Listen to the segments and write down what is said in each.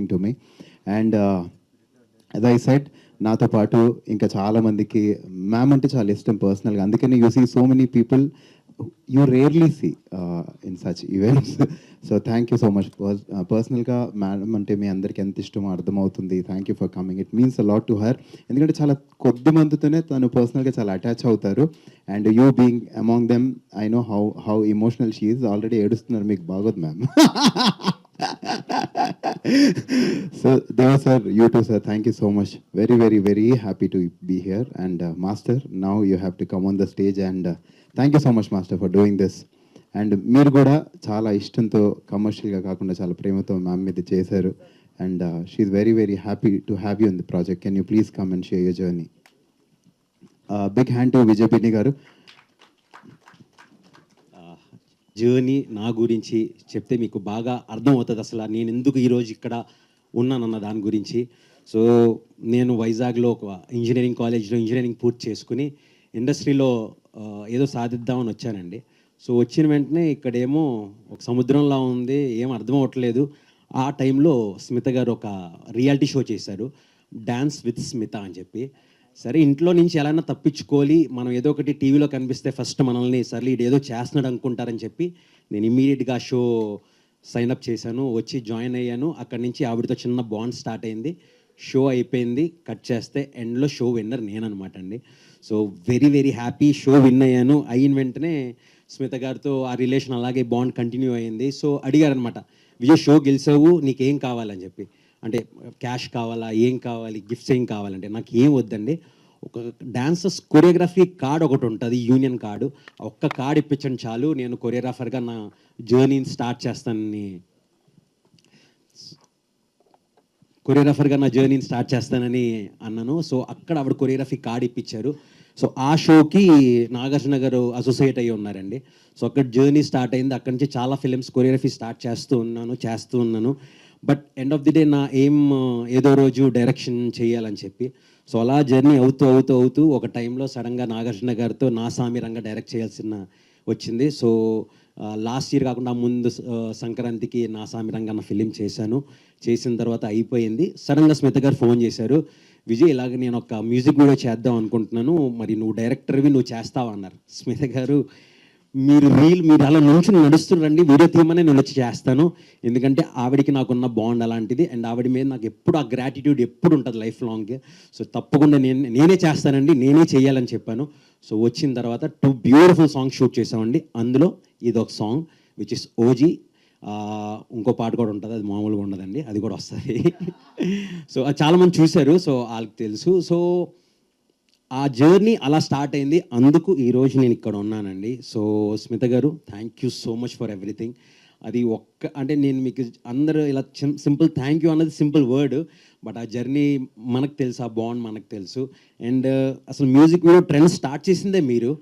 to me. And as I said, నాతో పాటు ఇంకా చాలా మందికి మ్యామ్ అంటే చాలా ఇష్టం పర్సనల్గా. అందుకని you see so many people you rarely see in such events. So thank you so much. పర్సనల్గా మేడం అంటే మీ అందరికీ ఎంత ఇష్టమో అర్థమవుతుంది. Thank you for coming. It means a lot to her. ఎందుకంటే చాలా కొద్ది మందితోనే తను పర్సనల్గా చాలా అటాచ్ అవుతారు. And you being among them, I know how emotional she is. Already ఏడుస్తున్నారు, మీకు బాగోదు ma'am. So Deva sir, you too sir, thank you so much. Very very very happy to be here. And master, now you have to come on the stage. And thank you so much master for doing this. And మీరు కూడా చాలా ఇష్టంతో కమర్షియల్గా కాకుండా చాలా ప్రేమతో ma'am మీద చేశారు. And she very very happy to have you in the project. Can you please come and share your journey. Big hand to Vijay పిన్ని గారు. జర్నీ నా గురించి చెప్తే మీకు బాగా అర్థమవుతుంది అసలు నేను ఎందుకు ఈరోజు ఇక్కడ ఉన్నానన్న దాని గురించి. సో నేను వైజాగ్లో ఒక ఇంజనీరింగ్ కాలేజ్లో ఇంజనీరింగ్ పూర్తి చేసుకుని ఇండస్ట్రీలో ఏదో సాధిద్దామని వచ్చానండి. సో వచ్చిన వెంటనే ఇక్కడేమో ఒక సముద్రంలా ఉంది, ఏం అర్థం అవ్వట్లేదు. ఆ టైంలో స్మిత గారు ఒక రియాలిటీ షో చేశారు, డాన్స్ విత్ స్మిత అని చెప్పి. సరే ఇంట్లో నుంచి ఎలా తప్పించుకోవాలి, మనం ఏదో ఒకటి టీవీలో కనిపిస్తే ఫస్ట్ మనల్ని సర్లే ఏదో చేస్తున్నాడు అనుకుంటారని చెప్పి నేను ఇమ్మీడియట్గా షో సైన్అప్ చేశాను, వచ్చి జాయిన్ అయ్యాను. అక్కడి నుంచి ఆవిడతో చిన్న బాండ్ స్టార్ట్ అయింది. షో అయిపోయింది, కట్ చేస్తే ఎండ్లో షో విన్నర్ నేననమాట అండి. So very very happy. Show win అయ్యాను. అయిన వెంటనే స్మిత గారితో ఆ రిలేషన్ అలాగే బాండ్ కంటిన్యూ అయ్యింది. సో అడిగారనమాట, విజయ్ షో గెలిచావు, నీకేం కావాలని చెప్పి. అంటే క్యాష్ కావాలా, ఏం కావాలి, గిఫ్ట్స్ ఏం కావాలంటే నాకు ఏం వద్దండి, ఒక డాన్సర్స్ కొరియోగ్రఫీ కార్డ్ ఒకటి ఉంటుంది, యూనియన్ కార్డు. ఒక్క కార్డ్ ఇప్పించండి చాలు, నేను కొరియోగ్రాఫర్గా నా జర్నీని స్టార్ట్ చేస్తానని అన్నాను. సో అక్కడ ఆవిడ కొరియోగ్రఫీ కార్డ్ ఇప్పించారు. సో ఆ షోకి నాగార్జున గారు అసోసియేట్ అయ్యి ఉన్నారండి. సో అక్కడ జర్నీ స్టార్ట్ అయింది. అక్కడి నుంచి చాలా ఫిలిమ్స్ కొరియోగ్రఫీ స్టార్ట్ చేస్తూ ఉన్నాను. But end of the day నా ఎయిమ్ ఏదో రోజు డైరెక్షన్ చేయాలని చెప్పి. సో అలా జర్నీ అవుతూ ఒక టైంలో సడన్గా నాగార్జున గారితో నా సామిరంగా డైరెక్ట్ చేయాల్సిన వచ్చింది. సో లాస్ట్ ఇయర్ కాకుండా ముందు సంక్రాంతికి నా సామిరంగా నా ఫిలిం చేసిన తర్వాత అయిపోయింది. సడన్గా స్మిత గారు ఫోన్ చేశారు, విజయ్ ఇలాగ నేను ఒక మ్యూజిక్ వీడియో చేద్దాం అనుకుంటున్నాను, మరి నువ్వు డైరెక్టర్వి, నువ్వు చేస్తావా అన్నారు. స్మిత గారు, మీరు అలా నుంచి నడుస్తుండండి, వీడియో తీయమని నేను వచ్చి చేస్తాను. ఎందుకంటే ఆవిడికి నాకున్న బాండ్ అలాంటిది. అండ్ ఆవిడ మీద నాకు ఎప్పుడు ఆ గ్రాటిట్యూడ్ ఎప్పుడు ఉంటుంది లైఫ్ లాంగ్. సో తప్పకుండా నేనే చేస్తానండి, నేనే చేయాలని చెప్పాను. సో వచ్చిన తర్వాత 2 బ్యూటిఫుల్ సాంగ్స్ షూట్ చేసామండి. అందులో ఇది ఒక సాంగ్ విచ్ ఇస్ ఓజీ. ఇంకో పాట కూడా ఉంటుంది, అది మామూలుగా ఉండదండి, అది కూడా వస్తుంది. సో అది చాలామంది చూశారు, సో వాళ్ళకి తెలుసు. సో ఆ జర్నీ అలా స్టార్ట్ అయింది. అందుకు ఈరోజు నేను ఇక్కడ ఉన్నానండి. సో స్మిత గారు, thank you so much for everything. అది అంటే నేను మీకు అందరూ ఇలా సింపుల్ థ్యాంక్ యూ అన్నది సింపుల్ వర్డ్, బట్ ఆ జర్నీ మనకు తెలుసు, ఆ బాండ్ మనకు తెలుసు. అండ్ అసలు మ్యూజిక్ వీడియో ట్రెండ్ స్టార్ట్ చేసిందే మీరు.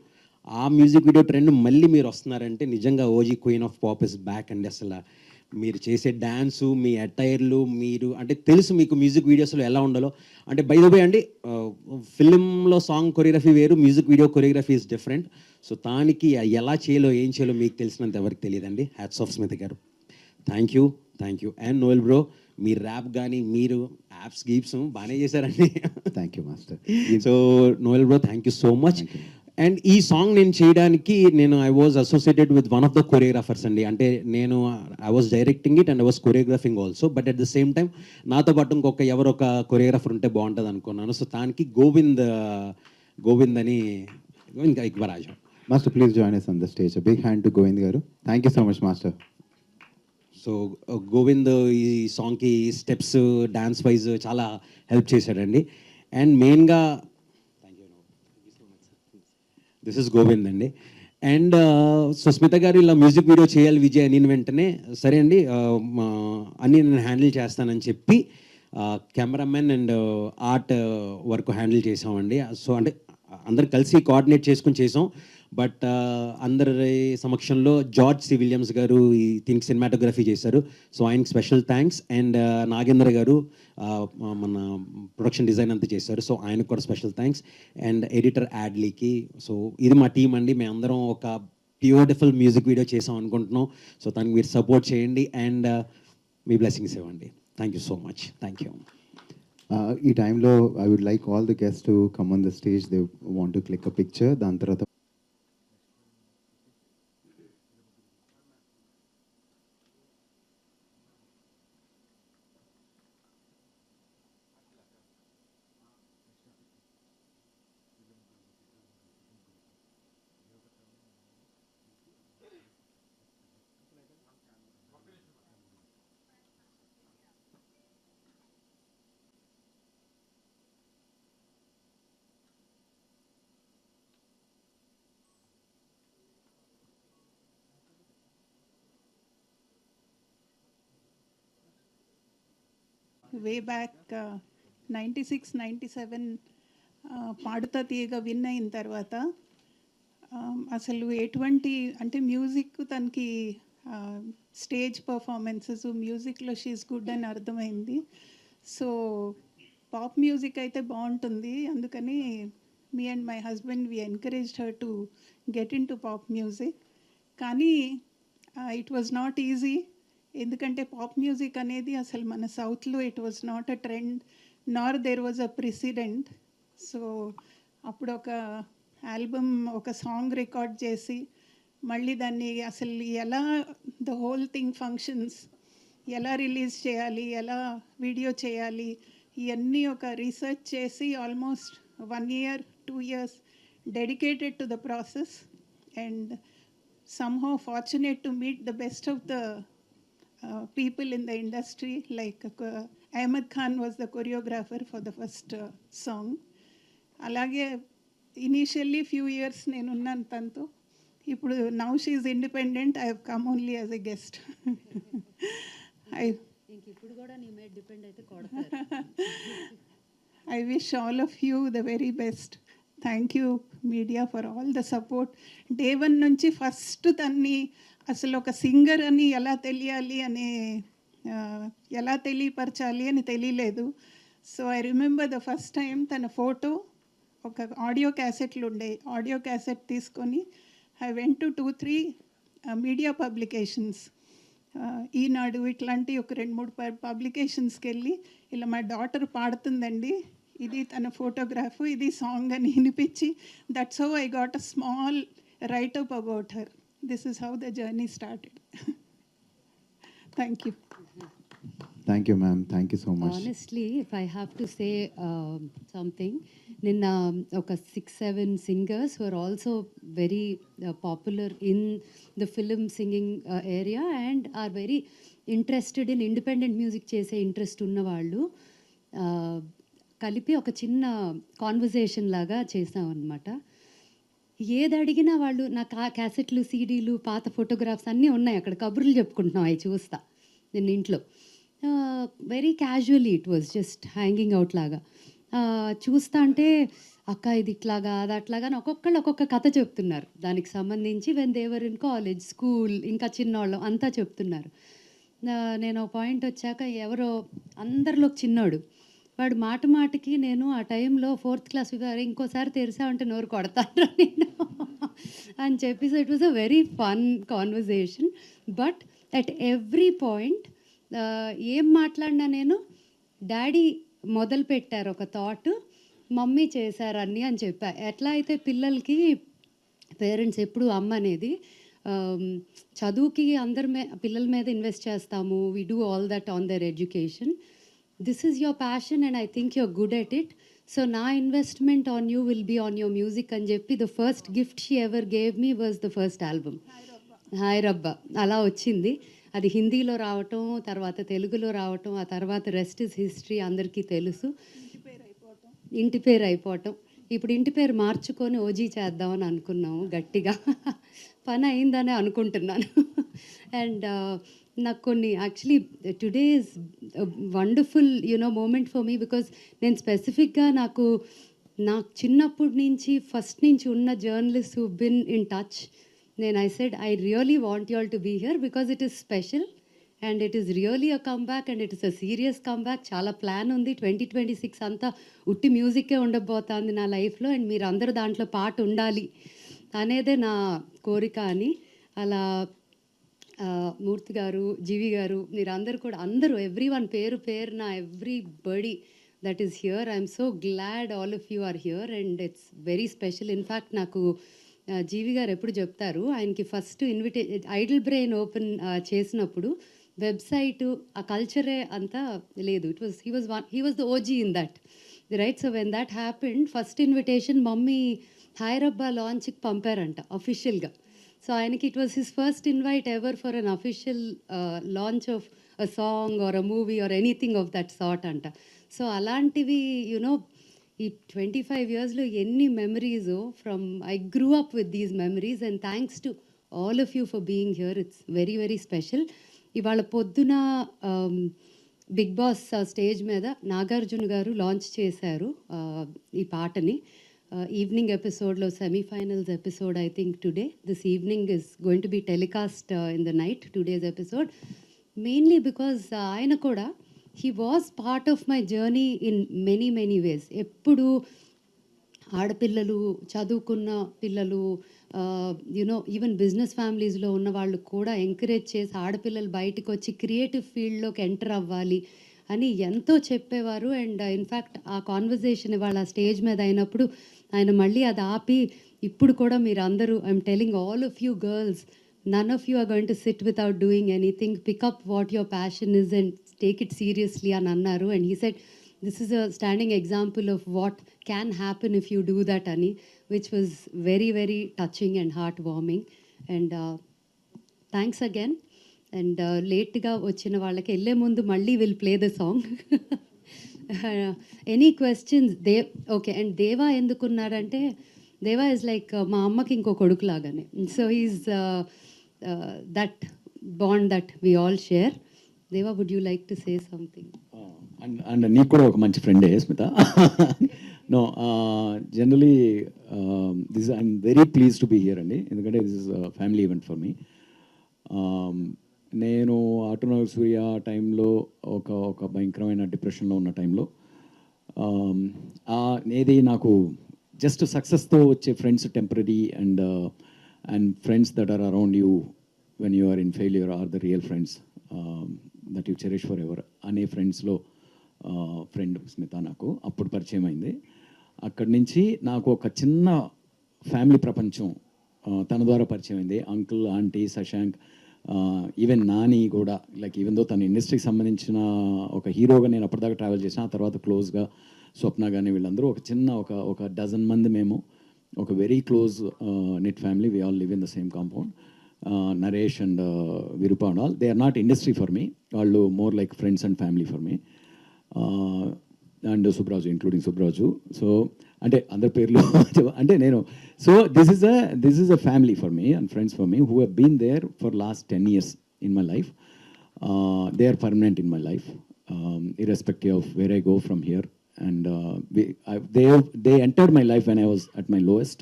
ఆ మ్యూజిక్ వీడియో ట్రెండ్ మళ్ళీ మీరు వస్తున్నారంటే నిజంగా OG queen of pop is back అండి. అసలు మీరు చేసే డ్యాన్సు, మీ అటైర్లు, మీరు అంటే తెలుసు మీకు మ్యూజిక్ వీడియోస్లో ఎలా ఉండాలో. అంటే బై ద వే అండి, ఫిలింలో సాంగ్ కొరియోగ్రఫీ వేరు, music video choreography is different. So దానికి ఎలా చేయాలో ఏం చేయాలో మీకు తెలిసినంత ఎవరికి తెలియదండి. హ్యాట్స్ ఆఫ్ స్మిత గారు, thank you. And Noel bro, మీ ర్యాప్ కానీ మీరు యాప్స్ గీప్స్ బాగానే చేశారండి. Thank you master. So Noel bro, thank you so much. And ఈ సాంగ్ నేను చేయడానికి I was associated with one of the choreographers అండి. అంటే I was directing it and I was choreographing also. But at the same time నాతో పాటు ఎవరొక choreographer ఉంటే బాగుంటుంది అనుకున్నాను. సో దానికి గోవింద్ అని ఇంకా Ikbaraj. Master please join us on the stage. A big hand to Govind గారు. Thank you so much master. So Govind ఈ సాంగ్కి స్టెప్స్ డాన్స్ వైజ్ చాలా హెల్ప్ చేశాడండి. అండ్ మెయిన్గా దిస్ ఇస్ గోవింద్ అండి. అండ్ సుస్మిత గారు ఇలా మ్యూజిక్ వీడియో చేయాలి విజయ్ అని వెంటనే సరే అండి అన్నీ నేను హ్యాండిల్ చేస్తానని చెప్పి cameraman and art work handle చేసామండి. సో అంటే అందరు కలిసి కోఆర్డినేట్ చేసుకుని చేసాం. బట్ అందరి సమక్షంలో జార్జ్ సి విలియమ్స్ గారు దీనికి సినిమాటోగ్రఫీ చేశారు. సో ఆయనకి స్పెషల్ థ్యాంక్స్. అండ్ నాగేంద్ర గారు మన ప్రొడక్షన్ డిజైన్ అంతా చేశారు. సో ఆయనకు కూడా స్పెషల్ థ్యాంక్స్. అండ్ ఎడిటర్ యాడ్లీకి. సో ఇది మా టీం అండి. మేమందరం ఒక బ్యూటిఫుల్ మ్యూజిక్ వీడియో చేసాం అనుకుంటున్నాం. సో దానికి మీరు సపోర్ట్ చేయండి అండ్ మీ బ్లెస్సింగ్స్ ఇవ్వండి. Thank you so much. Thank you. ఈ టైంలో I would like all the guest to come on the stage. They want to click a picture. దాని తర్వాత వే బ్యాక్ 96, 97 పాడుతా తీయగా విన్ అయిన తర్వాత అసలు ఎటువంటి అంటే మ్యూజిక్ తనకి స్టేజ్ పర్ఫార్మెన్సెస్ మ్యూజిక్లో షీఈస్ గుడ్ అని అర్థమైంది. సో పాప్ మ్యూజిక్ అయితే బాగుంటుంది, అందుకని me and my husband we encouraged her to get into pop music. కానీ ఇట్ వాజ్ నాట్ ఈజీ, ఎందుకంటే పాప్ మ్యూజిక్ అనేది అసలు మన సౌత్లో it was not a trend nor there was a president. So అప్పుడు ఒక ఆల్బమ్ ఒక song record చేసి మళ్ళీ దాన్ని అసలు ఎలా ద హోల్ థింగ్ ఫంక్షన్స్ ఎలా రిలీజ్ చేయాలి, ఎలా వీడియో చేయాలి, ఇవన్నీ ఒక రీసెర్చ్ చేసి almost 1 year 2 years dedicated to the process. And somehow fortunate to meet the best of the people in the industry, like Ahmed Khan was the choreographer for the first song. అలాగే initially few years నేను ఉన్నాను తనతో. ఇప్పుడు now she is independent, I have come only as a guest. ఇప్పుడు కూడా నీ మీద depend అయితే కొడతారు. I wish all of you the very best. Thank you media for all the support. Day one నుంచి ఫస్ట్ తన్ని అసలు ఒక సింగర్ అని ఎలా తెలియాలి అనే ఎలా తెలియపరచాలి అని తెలియలేదు. So I remember the first time తన ఫోటో ఒక ఆడియో క్యాసెట్లు ఉండే, ఆడియో క్యాసెట్ తీసుకొని I went to 2-3 media publications, Eenadu ఇట్లాంటి ఒక 2-3 పబ్లికేషన్స్కి వెళ్ళి ఇలా మా డాటర్ పాడుతుందండి, ఇది తన ఫోటోగ్రాఫ్, ఇది సాంగ్ అని వినిపించి that's how I got a small writeup about her. This is how the journey started. Thank you. Thank you ma'am, thank you so much. Honestly if I have to say something, నిన్న ఒక 6-7 singers were also very popular in the film singing area and are very interested in independent music చేసే interest ఉన్నవాళ్ళు కలిపి ఒక చిన్న conversation లాగా చేసామన్నమాట. ఏది అడిగినా వాళ్ళు నా క్యాసెట్లు, సీడీలు, పాత ఫోటోగ్రాఫ్స్ అన్నీ ఉన్నాయి అక్కడ, కబుర్లు చెప్పుకుంటున్నాం అవి చూస్తా నేను ఇంట్లో. Very casually it was just hanging out లాగా చూస్తా అంటే అక్క ఇది ఇట్లాగా అది అట్లాగా అని ఒక్కొక్కళ్ళు ఒక్కొక్క కథ చెప్తున్నారు దానికి సంబంధించి. When they were in college, school, ఇంకా చిన్నవాళ్ళం అంతా చెప్తున్నారు. నేను ఒక పాయింట్ వచ్చాక ఎవరో అందరిలో చిన్నోడు వాడు మాట మాటకి నేను ఆ టైంలో 4th class ఇంకోసారి తెరిసామంటే నోరు కొడతాను నేను అని చెప్పి. So it was a very fun conversation. But at every point ఏం మాట్లాడినా నేను డాడీ మొదలు పెట్టారు ఒక థాట్, మమ్మీ చేశారని అని చెప్పా. ఎట్లా అయితే పిల్లలకి పేరెంట్స్ ఎప్పుడు అమ్మ అనేది చదువుకి అందరి పిల్లల మీద ఇన్వెస్ట్ చేస్తాము, we do all that on their education. This is your passion and I think you're good at it. So na investment on you will be on your music అని చెప్పి the first gift she ever gave me was the first album Hai Rabba. అలా వచ్చింది. అది హిందీలో రావటం, తర్వాత తెలుగులో రావటం, ఆ తర్వాత రెస్ట్ ఇస్ హిస్టరీ అందరికీ తెలుసు. ఇంటి పేరు అయిపోవటం. ఇప్పుడు ఇంటి పేరు మార్చుకొని ఓజీ చేద్దామని అనుకున్నాము గట్టిగా. పని అయిందని అనుకుంటున్నాను. అండ్ నాకు కొన్ని actually today is wonderful moment for me, because నేను స్పెసిఫిక్గా నాకు చిన్నప్పటి నుంచి ఫస్ట్ నుంచి ఉన్న journalist who been in touch, నేను I said I really want you all to be here because it is special and it is really a comeback and it is a serious comeback. చాలా plan ఉంది. 2026 అంతా ఉట్టి మ్యూజిక్కే ఉండబోతుంది నా లైఫ్లో and మీరు అందరూ దాంట్లో పాట ఉండాలి అనేదే నా కోరిక అని. అలా మూర్తి గారు, జీవి గారు, మీరందరూ కూడా అందరూ ఎవ్రీవన్ పేరు పేరున everybody that is here. I'm so glad all of you are here and it's very special. In fact నాకు జీవి గారు ఎప్పుడు చెప్తారు, ఆయనకి ఫస్ట్ ఐడల్ బ్రెయిన్ ఓపెన్ చేసినప్పుడు వెబ్సైటు ఆ కల్చరే అంతా లేదు. He was the OG in that, right? So when that happened, first invitation mummy Hai Rabba లాంచ్కి పంపారంట అఫీషియల్గా. సో ఆయనకి it was his first invite ever for an official launch of a song or a movie or anything of that sort అంట. So అలాంటివి you know ఈ 25 ఇయర్స్లో ఎన్ని మెమరీజో from I grew up with these memories and thanks to all of you for being here. It's very very special. ఇవాళ పొద్దున big boss stage మీద నాగార్జున గారు లాంచ్ చేశారు ఈ పాటని. ఈవినింగ్ ఎపిసోడ్లో semifinals episode I think today, this evening is going to be telecast in the night, today's episode. Mainly because ఆయన కూడా he was part of my journey in many many ways. ఎప్పుడు ఆడపిల్లలు, చదువుకున్న పిల్లలు, యునో ఈవెన్ బిజినెస్ ఫ్యామిలీస్లో ఉన్న వాళ్ళు కూడా ఎంకరేజ్ చేసి ఆడపిల్లలు బయటకు వచ్చి క్రియేటివ్ ఫీల్డ్లోకి ఎంటర్ అవ్వాలి అని ఎంతో చెప్పేవారు. అండ్ ఇన్ఫ్యాక్ట్ ఆ కాన్వర్జేషన్ ఇవాళ స్టేజ్ మీద అయినప్పుడు ఆయన మళ్ళీ అది ఆపి, ఇప్పుడు కూడా మీరు అందరూ, I'm telling all of you girls, none of you are going to sit without doing anything, pick up what your passion is and take it seriously అని అన్నారు. And he said this is a standing example of what can happen if you do that ani, which was very very touching and heartwarming. And thanks again. And late ga vachina vallaki elle mundu malli will play the song. Any questions? Okay. And deva endukunnarante, deva is like ma ammaki inko koduku lagane, so he's that bond that we all share. Deva, would you like to say something? And నీకు కూడా ఒక మంచి ఫ్రెండే Smitha. No, generally this I'm very pleased to be here అండి, ఎందుకంటే this is family event for me. నేను ఆటోనగర్ సూర్య టైంలో ఒక భయంకరమైన డిప్రెషన్లో ఉన్న టైంలో ఏది నాకు జస్ట్ సక్సెస్తో వచ్చే friends temporary and friends that are around you when you are in failure are the real friends that you cherish forever అనే ఫ్రెండ్స్లో ఫ్రెండ్ స్మిత నాకు అప్పుడు పరిచయం అయింది. అక్కడి నుంచి నాకు ఒక చిన్న ఫ్యామిలీ ప్రపంచం తన ద్వారా పరిచయం అయింది. Uncle, aunty, Shashank, even Nani కూడా, లైక్ ఈవెన్ దో తన ఇండస్ట్రీకి సంబంధించిన ఒక హీరోగా నేను అప్పటిదాకా ట్రావెల్ చేసిన, ఆ తర్వాత క్లోజ్గా స్వప్న కానీ వీళ్ళందరూ ఒక చిన్న ఒక డజన్ మంది మేము ఒక very close net family. We all live in the same compound. Naresh and Virupa and all, they are not industry for me, వాళ్ళు more like friends and family for me. And Subraju, including Subraju. So అంటే అందరి పేర్లు అంటే నేను, so this is a family for me and friends for me who have been there for last 10 years in my life. They are permanent in my life irrespective of where I go from here. And they entered my life when I was at my lowest,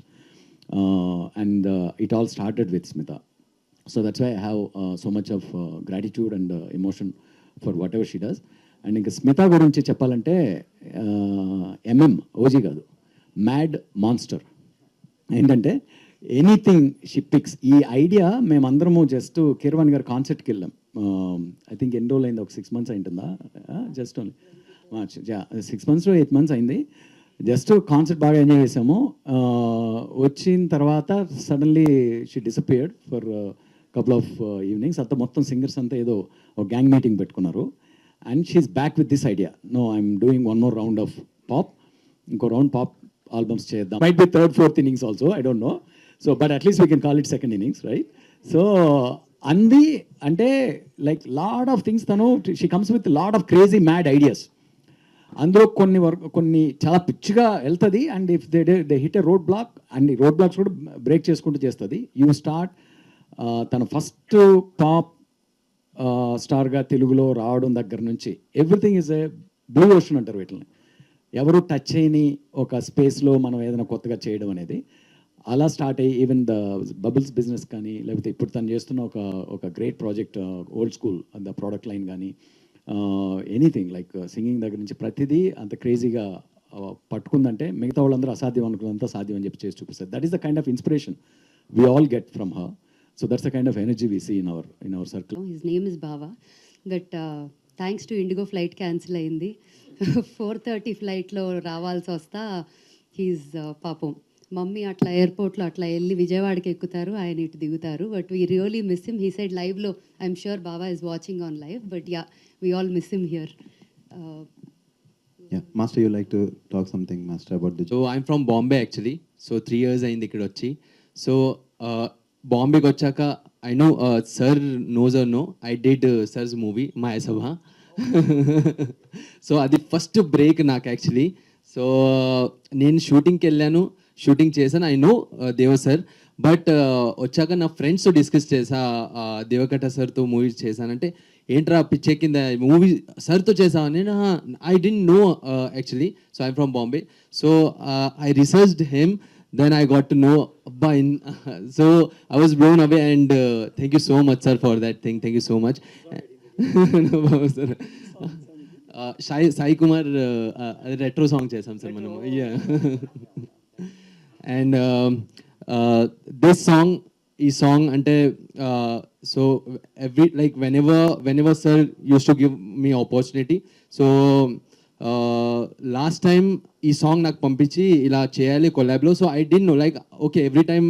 and it all started with Smita. So that's why I have so much of gratitude and emotion for whatever she does. And ఇంకా స్మిత గురించి చెప్పాలంటే MM OG కాదు, mad monster. ఏంటంటే anything she pics. ఈ idea మేమందరము just Keeravani గారి కాన్సర్ట్కి వెళ్ళాం. I think ఎన్ని రోజులు అయింది, ఒక 6 months అయింటుందా, just only March, 6 months to 8 months అయింది. జస్ట్ కాన్సర్ట్ బాగా ఎంజాయ్ చేసాము. వచ్చిన తర్వాత suddenly she disappeared for couple of evenings. అంతా మొత్తం సింగర్స్ అంతా ఏదో ఒక గ్యాంగ్ మీటింగ్ పెట్టుకున్నారు. And she is back with this idea, no I'm doing one more round of pop, ఇంకో రౌండ్ పాప్ ఆల్బమ్స్ చేద్దాం. Might be 3rd, 4th innings also, I don't know. So but at least we can call it 2nd innings, right? So అంది అంటే like lot of things, తను she comes with lot of crazy mad ideas. అందులో కొన్ని చాలా పిచ్చిగా వెళ్తుంది. And if they hit a road block, and ఈ road blocks కూడా బ్రేక్ చేసుకుంటూ చేస్తుంది. యూ స్టార్ట్ తన ఫస్ట్ పాప్ స్టార్గా తెలుగులో రావడం దగ్గర నుంచి everything is a blue ocean అంటారు వీటిని. ఎవరు టచ్ చేయని ఒక స్పేస్లో మనం ఏదైనా కొత్తగా చేయడం అనేది అలా స్టార్ట్ అయ్యి, ఈవెన్ ద బబుల్స్ బిజినెస్ కానీ, లేకపోతే ఇప్పుడు తను చేస్తున్న ఒక great project old school the product line కానీ, ఎనీథింగ్ లైక్ సింగింగ్ దగ్గర నుంచి ప్రతిదీ అంత క్రేజీగా పట్టుకుందంటే మిగతా వాళ్ళందరూ అసాధ్యం అనుకున్నంత సాధ్యం అని చెప్పి చేసి చూపిస్తారు. That is the kind of inspiration we all get from her. So that's the kind of energy we see in our circle. His name is Bava, but thanks to IndiGo flight cancel అయింది. 4:30 ఫ్లైట్లో రావాల్సి వస్తా he's పాపం mummy అట్లా ఎయిర్పోర్ట్లో అట్లా వెళ్ళి విజయవాడకి ఎక్కుతారు, ఆయన ఇటు దిగుతారు. But we really miss him. He side లైవ్లో ఐఎమ్ షూర్ బావా is watching on live, but yeah we all miss him here. Yeah, Master, you like to talk something, Master, about the so I'm from Bombay actually. So 3 years అయింది ఇక్కడ వచ్చి. So బాంబేకి వచ్చాక I know sir knows or no, I did sir's movie Mayasabha. So అది first break నాకు actually. So నేను షూటింగ్కి వెళ్ళాను, షూటింగ్ చేశాను. I know Deva sir, but వచ్చాక నా ఫ్రెండ్స్తో డిస్కస్ చేసా, దేవకట్ట సార్తో మూవీ చేశానంటే ఏంట్రా పిచ్చే కింద మూవీ సార్తో చేసావా? నేను I don't know actually. So I'm from Bombay. So I researched him, then I got to know Abba in so I was blown away, and thank you so much sir for that thing. Thank you so much. No, sir. Sai Kumar retro song chesam sir manam. Yeah. And this song is song ante so every like whenever sir used to give me opportunity, so last time ఈ song నాకు పంపించి ఇలా చేయాలి కొలాబ్లో. So I don't know like okay every time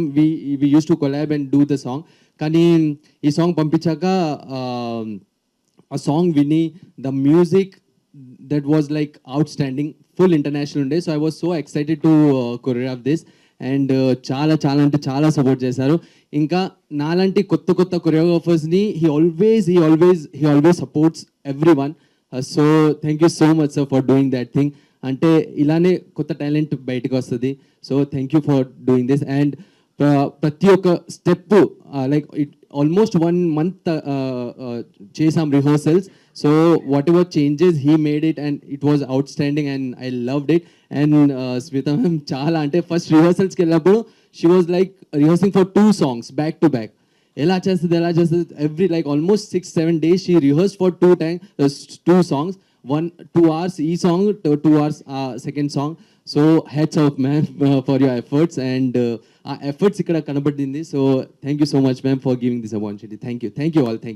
we use to collab and do the song. కానీ ఈ song పంపించాక ఆ సాంగ్ విని the music that was like outstanding, full international ఉండే. So I was so excited to choreograph this, and చాలా చాలా అంటే చాలా సపోర్ట్ చేశారు. ఇంకా నాలాంటి కొత్త కొత్త కొరియోగ్రాఫర్స్ని he always supports everyone. So thank you so much sir for doing that thing. అంటే ఇలానే కొత్త టాలెంట్ బయటకు వస్తుంది. So thank you for doing this. And ప్రతి ఒక్క step like it almost 1 month చేసాం rehearsals. So whatever changes he made it, and it was outstanding, and I loved it. And Smita ma'am చాలా అంటే first రిహర్సల్స్కి వెళ్ళినప్పుడు she was like రిహర్సింగ్ for 2 songs back to back. ఎలా చేస్తుంది every like almost 6-7 days she rehearse for 2 songs, 2 hours ఈ song, 2 hours second song. So heads of ma'am for your efforts, and ఆ efforts ఇక్కడ కనబడింది. So thank you so much ma'am for giving this opportunity. Thank you all. Thank you.